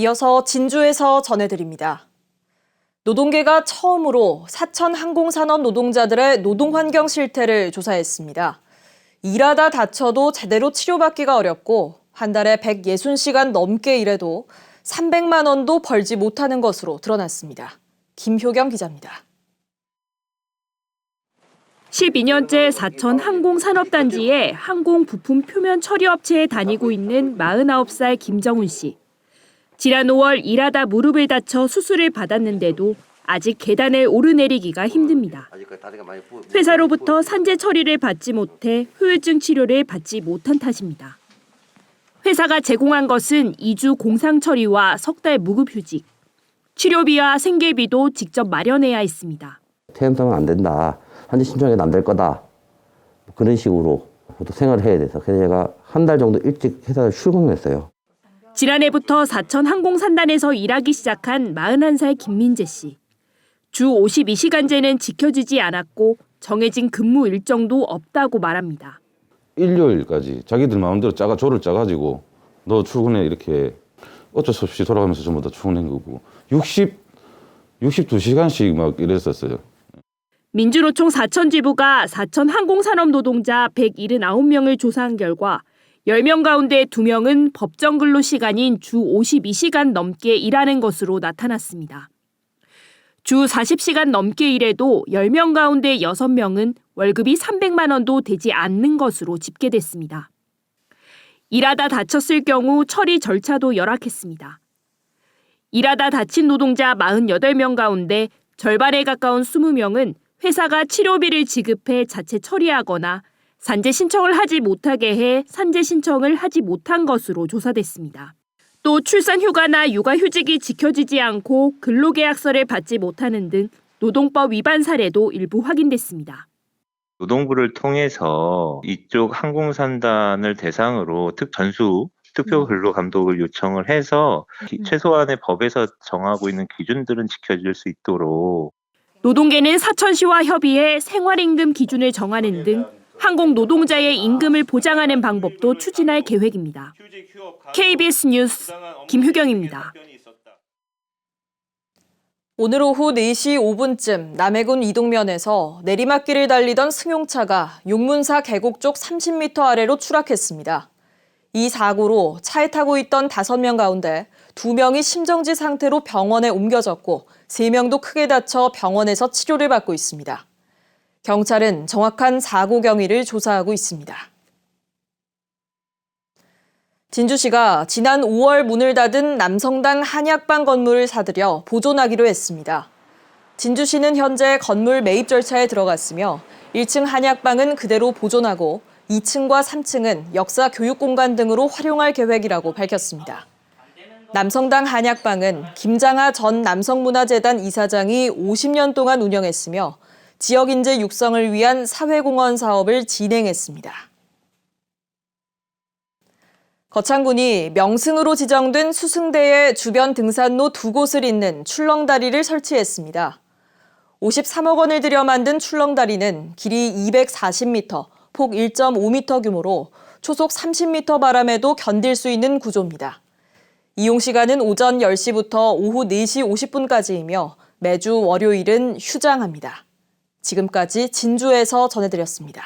이어서 진주에서 전해드립니다. 노동계가 처음으로 사천 항공산업 노동자들의 노동환경 실태를 조사했습니다. 일하다 다쳐도 제대로 치료받기가 어렵고 한 달에 160시간 넘게 일해도 300만 원도 벌지 못하는 것으로 드러났습니다. 김효경 기자입니다. 12년째 사천 항공산업단지에 항공 부품 표면 처리업체에 다니고 있는 49살 김정훈 씨. 지난 5월 일하다 무릎을 다쳐 수술을 받았는데도 아직 계단을 오르내리기가 힘듭니다. 회사로부터 산재 처리를 받지 못해 후유증 치료를 받지 못한 탓입니다. 회사가 제공한 것은 2주 공상 처리와 석 달 무급휴직. 치료비와 생계비도 직접 마련해야 했습니다. 퇴임하면 안 된다. 산재 신청해도 안 될 거다. 그런 식으로 또 생활을 해야 돼서 그래서 제가 한 달 정도 일찍 회사에 출근했어요. 지난해부터 사천 항공산단에서 일하기 시작한 41살 김민재 씨. 주 52시간제는 지켜지지 않았고 정해진 근무 일정도 없다고 말합니다. 일요일까지 자기들 마음대로 조를 짜가지고 너 출근해 이렇게 어쩔 수 없이 돌아가면서 전부 다 출근한 거고 62시간씩 막 이랬었어요. 민주노총 사천지부가 사천 항공산업 노동자 179명을 조사한 결과 10명 가운데 2명은 법정 근로 시간인 주 52시간 넘게 일하는 것으로 나타났습니다. 주 40시간 넘게 일해도 10명 가운데 6명은 월급이 300만 원도 되지 않는 것으로 집계됐습니다. 일하다 다쳤을 경우 처리 절차도 열악했습니다. 일하다 다친 노동자 48명 가운데 절반에 가까운 20명은 회사가 치료비를 지급해 자체 처리하거나 산재 신청을 하지 못하게 해 산재 신청을 하지 못한 것으로 조사됐습니다. 또 출산휴가나 육아휴직이 지켜지지 않고 근로계약서를 받지 못하는 등 노동법 위반 사례도 일부 확인됐습니다. 노동부를 통해서 이쪽 항공산단을 대상으로 특표 근로감독을 요청을 해서 최소한의 법에서 정하고 있는 기준들은 지켜질 수 있도록 노동계는 사천시와 협의해 생활임금 기준을 정하는 등 항공 노동자의 임금을 보장하는 방법도 추진할 계획입니다. KBS 뉴스 김효경입니다. 오늘 오후 4시 5분쯤 남해군 이동면에서 내리막길을 달리던 승용차가 용문사 계곡 쪽 30m 아래로 추락했습니다. 이 사고로 차에 타고 있던 5명 가운데 2명이 심정지 상태로 병원에 옮겨졌고 3명도 크게 다쳐 병원에서 치료를 받고 있습니다. 경찰은 정확한 사고 경위를 조사하고 있습니다. 진주시가 지난 5월 문을 닫은 남성당 한약방 건물을 사들여 보존하기로 했습니다. 진주시는 현재 건물 매입 절차에 들어갔으며 1층 한약방은 그대로 보존하고 2층과 3층은 역사 교육 공간 등으로 활용할 계획이라고 밝혔습니다. 남성당 한약방은 김장하 전 남성문화재단 이사장이 50년 동안 운영했으며 지역 인재 육성을 위한 사회공헌 사업을 진행했습니다. 거창군이 명승으로 지정된 수승대의 주변 등산로 2곳을 잇는 출렁다리를 설치했습니다. 53억 원을 들여 만든 출렁다리는 길이 240m, 폭 1.5m 규모로 초속 30m 바람에도 견딜 수 있는 구조입니다. 이용 시간은 오전 10시부터 오후 4시 50분까지이며 매주 월요일은 휴장합니다. 지금까지 진주에서 전해드렸습니다.